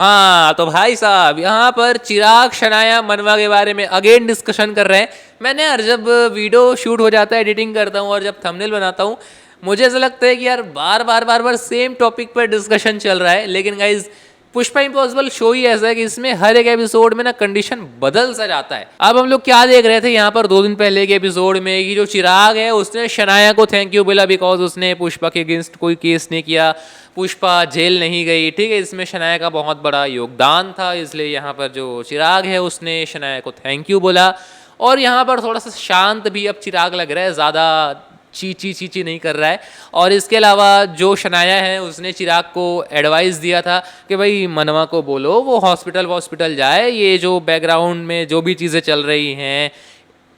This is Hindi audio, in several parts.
हाँ तो भाई साहब यहाँ पर चिराग शनाया मनवा के बारे में अगेन डिस्कशन कर रहे हैं। मैंने यार जब वीडियो शूट हो जाता है, एडिटिंग करता हूँ और जब थंबनेल बनाता हूँ, मुझे ऐसा लगता है कि यार बार बार सेम टॉपिक पर डिस्कशन चल रहा है। लेकिन गाइज पुष्पा इम्पॉसिबल शो ही ऐसा है कि इसमें हर एक एपिसोड में ना कंडीशन बदल सा जाता है। अब हम लोग क्या देख रहे थे यहाँ पर 2 दिन पहले के एपिसोड में कि जो चिराग है उसने शनाया को थैंक यू बोला बिकॉज उसने पुष्पा के अगेंस्ट कोई केस नहीं किया, पुष्पा जेल नहीं गई। ठीक है, इसमें शनाया का बहुत बड़ा योगदान था, इसलिए यहाँ पर जो चिराग है उसने शनाया को थैंक यू बोला। और यहाँ पर थोड़ा सा शांत भी अब चिराग लग रहा है, ज़्यादा ची नहीं कर रहा है। और इसके अलावा जो शनाया है उसने चिराग को एडवाइस दिया था कि भाई मनवा को बोलो वो हॉस्पिटल जाए, ये जो बैकग्राउंड में जो भी चीज़ें चल रही हैं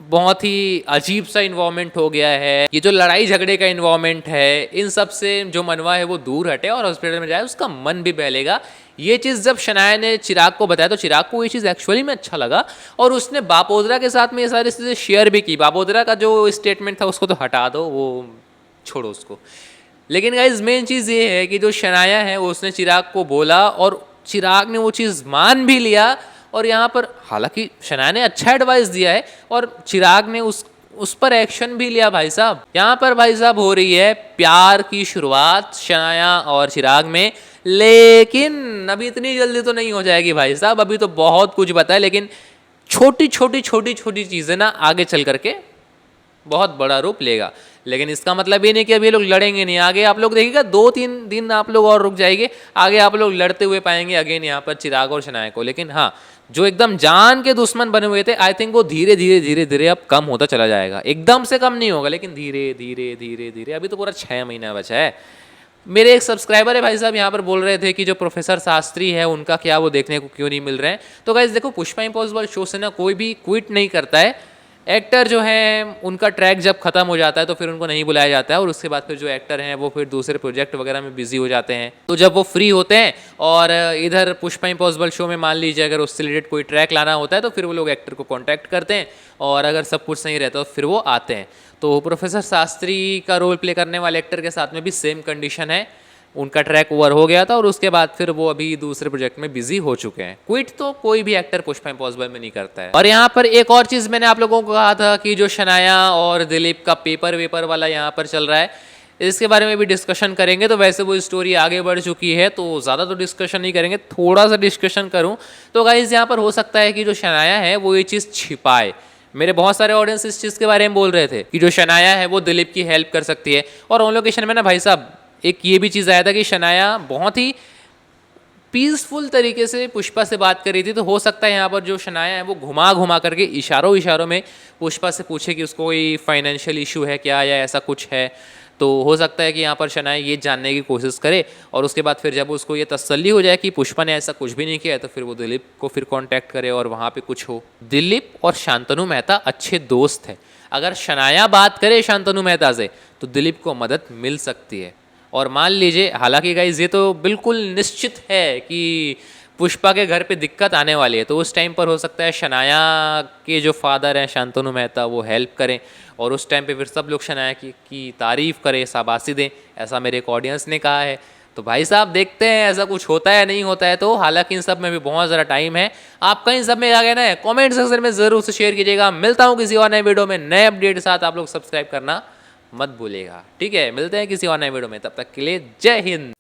बहुत ही अजीब सा इन्वायरमेंट हो गया है, ये जो लड़ाई झगड़े का इन्वायरमेंट है इन सब से जो मनवा है वो दूर हटे और हॉस्पिटल में जाए, उसका मन भी बहलेगा। ये चीज़ जब शनाया ने चिराग को बताया तो चिराग को ये चीज़ एक्चुअली में अच्छा लगा और उसने बापोदरा के साथ में ये सारी चीज़ें शेयर भी की। बापोदरा का जो स्टेटमेंट था उसको तो हटा दो, वो छोड़ो उसको। लेकिन गाइज मेन चीज़ ये है कि जो शनाया है उसने चिराग को बोला और चिराग ने वो चीज़ मान भी लिया। और यहाँ पर हालांकि शनाया ने अच्छा एडवाइस दिया है और चिराग ने उस पर एक्शन भी लिया। भाई साहब यहाँ पर भाई साहब हो रही है प्यार की शुरुआत शनाया और चिराग में, लेकिन अभी इतनी जल्दी तो नहीं हो जाएगी भाई साहब, अभी तो बहुत कुछ बताए। लेकिन छोटी चीज़ें ना आगे चल करके बहुत बड़ा रूप लेगा। लेकिन इसका मतलब ये नहीं कि अब ये लोग लड़ेंगे नहीं, आगे आप लोग देखिएगा 2-3 दिन आप लोग और रुक जाएंगे, आगे आप लोग लड़ते हुए पाएंगे अगेन यहाँ पर चिराग और शनाया को। लेकिन हाँ, जो एकदम जान के दुश्मन बने हुए थे आई थिंक वो धीरे धीरे अब कम होता चला जाएगा। एकदम से कम नहीं होगा लेकिन धीरे, अभी तो पूरा 6 महीना बचा है। मेरे एक सब्सक्राइबर है भाई साहब यहाँ पर बोल रहे थे कि जो प्रोफेसर शास्त्री है उनका क्या वो देखने को क्यों नहीं मिल रहे हैं। तो गाइस देखो, पुष्पा इम्पॉसिबल शो से ना कोई भी क्विट नहीं करता है। एक्टर जो है उनका ट्रैक जब खत्म हो जाता है तो फिर उनको नहीं बुलाया जाता है और उसके बाद फिर जो एक्टर हैं वो फिर दूसरे प्रोजेक्ट वगैरह में बिजी हो जाते हैं। तो जब वो फ्री होते हैं और इधर पुष्पा इम्पॉसिबल शो में मान लीजिए अगर उससे रिलेटेड कोई ट्रैक लाना होता है तो फिर वो लोग एक्टर को कॉन्टैक्ट करते हैं और अगर सब कुछ सही रहता है तो फिर वो आते हैं। तो प्रोफेसर शास्त्री का रोल प्ले करने वाले एक्टर के साथ में भी सेम कंडीशन है, उनका ट्रैक ओवर हो गया था और उसके बाद फिर वो अभी दूसरे प्रोजेक्ट में बिजी हो चुके हैं। क्विट तो कोई भी एक्टर पुष्पा इम्पॉसिबल में नहीं करता है। और यहाँ पर एक और चीज़ मैंने आप लोगों को कहा था कि जो शनाया और दिलीप का पेपर वाला यहाँ पर चल रहा है, इसके बारे में भी डिस्कशन करेंगे। तो वैसे वो स्टोरी आगे बढ़ चुकी है तो ज़्यादा तो डिस्कशन नहीं करेंगे, थोड़ा सा डिस्कशन करूँ तो गाइस यहाँ पर हो सकता है कि जो शनाया है वो ये चीज़ छिपाए। मेरे बहुत सारे ऑडियंस इस चीज़ के बारे में बोल रहे थे कि जो शनाया है वो दिलीप की हेल्प कर सकती है। और ऑन लोकेशन में ना भाई साहब एक ये भी चीज़ आया था कि शनाया बहुत ही पीसफुल तरीके से पुष्पा से बात कर रही थी। तो हो सकता है यहाँ पर जो शनाया है वो घुमा करके इशारों में पुष्पा से पूछे कि उसको कोई फाइनेंशियल इशू है क्या या ऐसा कुछ है। तो हो सकता है कि यहाँ पर शनाया ये जानने की कोशिश करे और उसके बाद फिर जब उसको ये तसल्ली हो जाए कि पुष्पा ने ऐसा कुछ भी नहीं किया है तो फिर वो दिलीप को फिर कांटेक्ट करे और वहाँ पे कुछ हो। दिलीप और शांतनु मेहता अच्छे दोस्त हैं, अगर शनाया बात करे शांतनु मेहता से तो दिलीप को मदद मिल सकती है। और मान लीजिए, हालांकि गाइज ये तो बिल्कुल निश्चित है कि पुष्पा के घर पे दिक्कत आने वाली है, तो उस टाइम पर हो सकता है शनाया के जो फादर हैं शांतनु मेहता वो हेल्प करें और उस टाइम पे फिर सब लोग शनाया की तारीफ़ करें, शाबाशी दें, ऐसा मेरे एक ऑडियंस ने कहा है। तो भाई साहब देखते हैं ऐसा कुछ होता है नहीं होता है। तो हालांकि इन सब में भी बहुत ज़्यादा टाइम है। आपका इन सब में क्या कहना है कमेंट सेक्शन में ज़रूर से शेयर कीजिएगा। मिलता हूँ किसी और नए वीडियो में नए अपडेट के साथ, आप लोग सब्सक्राइब करना मत भूलिएगा। ठीक है, मिलते हैं किसी और नए वीडियो में, तब तक के लिए जय हिंद।